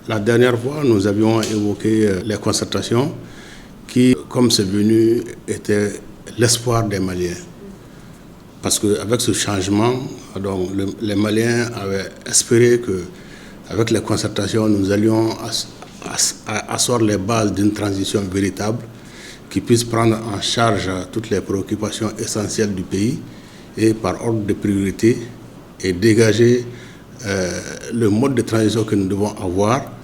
La dernière fois, nous avions évoqué les concertations qui, comme c'est venu, étaient l'espoir des Maliens. Parce qu'avec ce changement, donc, les Maliens avaient espéré qu'avec les concertations, nous allions asseoir les bases d'une transition véritable qui puisse prendre en charge toutes les préoccupations essentielles du pays et par ordre de priorité et dégager le mode de transition que nous devons avoir,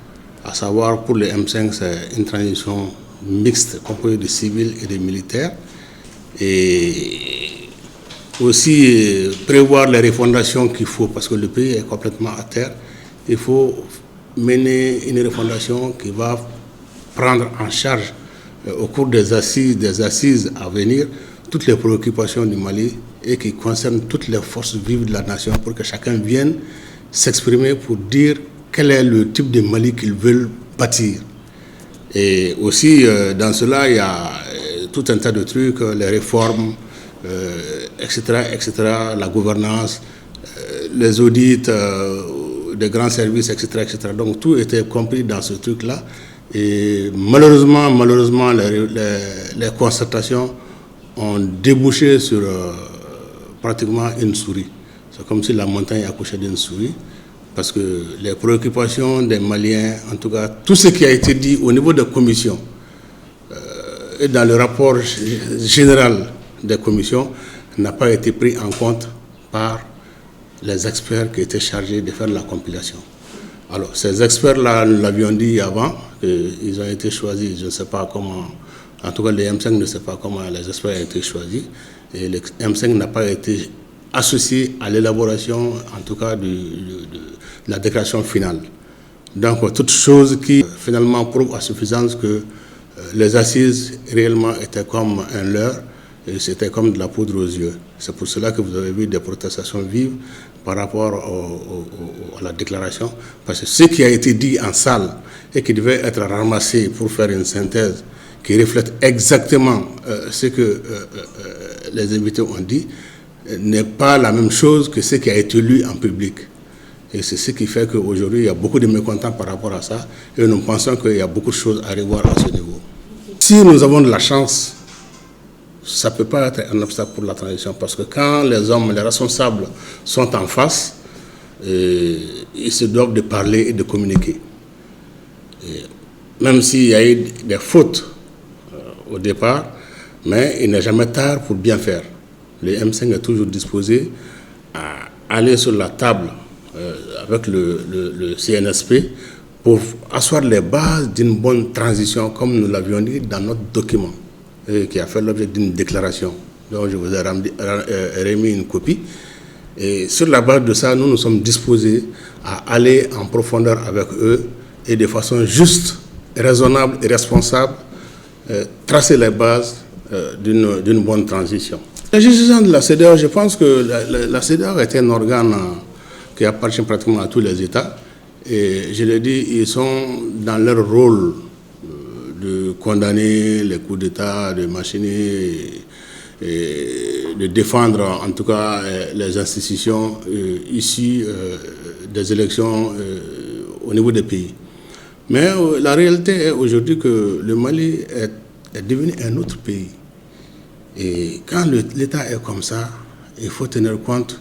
à savoir pour les M5, c'est une transition mixte composée de civils et de militaires, et aussi prévoir les refondations qu'il faut, parce que le pays est complètement à terre. Il faut mener une refondation qui va prendre en charge au cours des assises à venir, toutes les préoccupations du Mali et qui concernent toutes les forces vives de la nation pour que chacun vienne s'exprimer pour dire quel est le type de Mali qu'ils veulent bâtir. Et aussi, dans cela, il y a tout un tas de trucs, les réformes, etc., la gouvernance, les audits des grands services, etc. Donc tout était compris dans ce truc-là. Et malheureusement, les concertations ont débouché sur pratiquement une souris. C'est comme si la montagne accouchait d'une souris, parce que les préoccupations des Maliens, en tout cas, tout ce qui a été dit au niveau des commissions et dans le rapport général des commissions n'a pas été pris en compte par les experts qui étaient chargés de faire la compilation. Alors, ces experts-là, nous l'avions dit avant, ils ont été choisis, je ne sais pas comment, en tout cas, les M5 ne savent pas comment les experts ont été choisis, et le M5 n'a pas été associé à l'élaboration, en tout cas, de la déclaration finale. Donc, toute chose qui, finalement, prouve à suffisance que les assises, réellement, étaient comme un leurre, et c'était comme de la poudre aux yeux. C'est pour cela que vous avez vu des protestations vives par rapport à la déclaration. Parce que ce qui a été dit en salle et qui devait être ramassé pour faire une synthèse qui reflète exactement ce que les invités ont dit, n'est pas la même chose que ce qui a été lu en public. Et c'est ce qui fait qu'aujourd'hui, il y a beaucoup de mécontents par rapport à ça. Et nous pensons qu'il y a beaucoup de choses à revoir à ce niveau. Si nous avons de la chance, ça ne peut pas être un obstacle pour la transition, parce que quand les hommes, les responsables sont en face, ils se doivent de parler et de communiquer. Et même s'il y a eu des fautes au départ, mais il n'est jamais tard pour bien faire. Le M5 est toujours disposé à aller sur la table avec le CNSP pour asseoir les bases d'une bonne transition, comme nous l'avions dit dans notre document, qui a fait l'objet d'une déclaration. Donc je vous ai remis une copie. Et sur la base de ça, nous sommes disposés à aller en profondeur avec eux et de façon juste, raisonnable et responsable, tracer les bases d'une bonne transition. S'agissant de la CEDEAO, je pense que la CEDEAO est un organe qui appartient pratiquement à tous les États. Et je l'ai dit, ils sont dans leur rôle de condamner les coups d'État, de machiner et de défendre en tout cas les institutions issues des élections au niveau des pays. Mais la réalité est aujourd'hui que le Mali est devenu un autre pays. Et quand l'État est comme ça, il faut tenir compte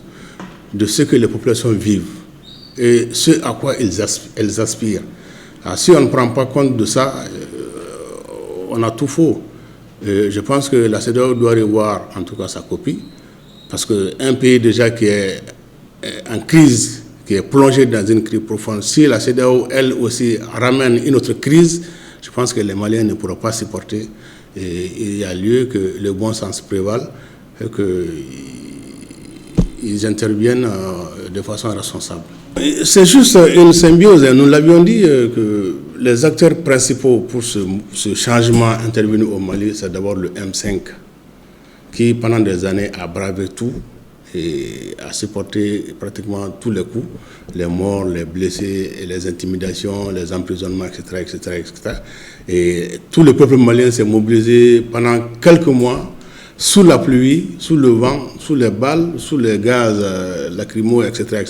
de ce que les populations vivent et ce à quoi elles aspirent. Alors, si on ne prend pas compte de ça, on a tout faux. Je pense que la CEDEAO doit revoir en tout cas sa copie, parce qu'un pays déjà qui est en crise, qui est plongé dans une crise profonde, si la CEDEAO, elle aussi, ramène une autre crise, je pense que les Maliens ne pourront pas supporter. Et il y a lieu que le bon sens prévale et qu'ils interviennent de façon responsable. C'est juste une symbiose. Nous l'avions dit que les acteurs principaux pour ce changement intervenu au Mali, c'est d'abord le M5, qui pendant des années a bravé tout et a supporté pratiquement tous les coups, les morts, les blessés, et les intimidations, les emprisonnements, etc. Et tout le peuple malien s'est mobilisé pendant quelques mois, sous la pluie, sous le vent, sous les balles, sous les gaz lacrymaux, etc.,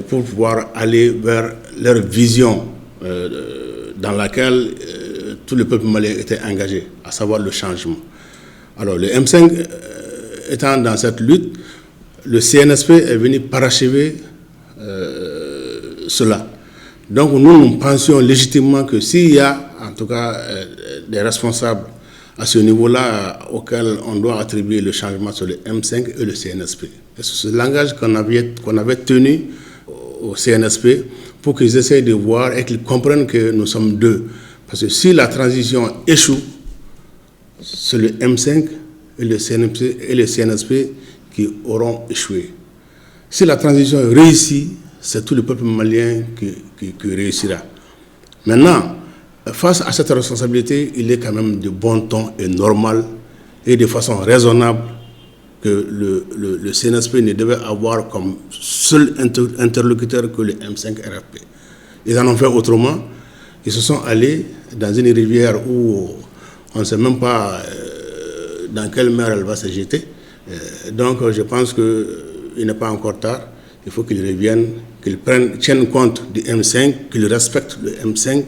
pour pouvoir aller vers leur vision dans laquelle tout le peuple malien était engagé, à savoir le changement. Alors le M5 étant dans cette lutte, le CNSP est venu parachever cela. Donc nous pensions légitimement que s'il y a en tout cas des responsables à ce niveau-là auxquels on doit attribuer le changement sur le M5 et le CNSP. Et c'est ce langage qu'on avait tenu au CNSP pour qu'ils essayent de voir et qu'ils comprennent que nous sommes deux. Parce que si la transition échoue, c'est le M5 et le CNSP qui auront échoué. Si la transition réussit, c'est tout le peuple malien qui réussira. Maintenant, face à cette responsabilité, il est quand même de bon ton et normal et de façon raisonnable que le CNSP ne devait avoir comme seul interlocuteur que le M5 RFP. Ils en ont fait autrement. Ils se sont allés dans une rivière où on ne sait même pas dans quelle mer elle va se jeter. Donc je pense qu'il n'est pas encore tard. Il faut qu'ils reviennent, qu'ils tiennent compte du M5, qu'ils respectent le M5,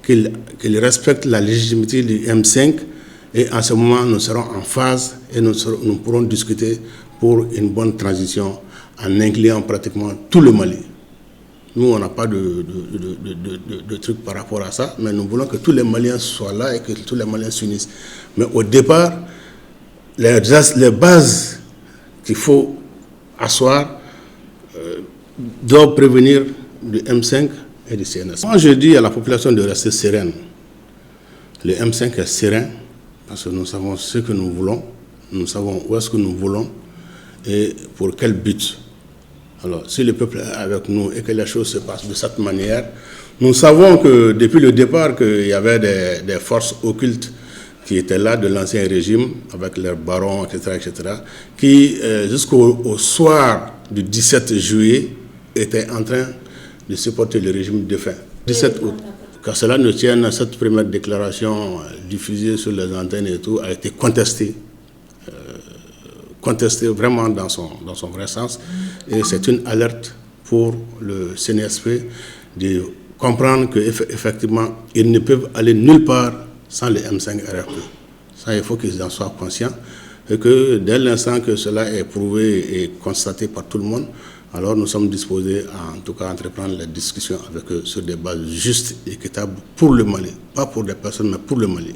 qu'ils respectent la légitimité du M5. Et en ce moment, nous serons en phase et nous pourrons discuter pour une bonne transition en incluant pratiquement tout le Mali. Nous, on n'a pas de truc par rapport à ça, mais nous voulons que tous les Maliens soient là et que tous les Maliens s'unissent. Mais au départ, les bases qu'il faut asseoir doivent prévenir du M5 et du CNS. Moi, je dis à la population de rester sereine. Le M5 est serein parce que nous savons ce que nous voulons, nous savons où est-ce que nous voulons et pour quel but. Alors, si le peuple est avec nous et que les choses se passent de cette manière, nous savons que depuis le départ, qu'il y avait des forces occultes qui étaient là de l'ancien régime, avec leurs barons, etc., qui, jusqu'au soir du 17 juillet, étaient en train de supporter le régime défunt. 17 août. Car cela ne tienne, cette première déclaration diffusée sur les antennes et tout a été contestée vraiment dans son vrai sens. Et c'est une alerte pour le CNSP de comprendre qu'effectivement, ils ne peuvent aller nulle part sans le M5 RFP. Ça, il faut qu'ils en soient conscients. Et que dès l'instant que cela est prouvé et constaté par tout le monde, alors nous sommes disposés à en tout cas entreprendre la discussion avec eux sur des bases justes et équitables pour le Mali. Pas pour des personnes, mais pour le Mali.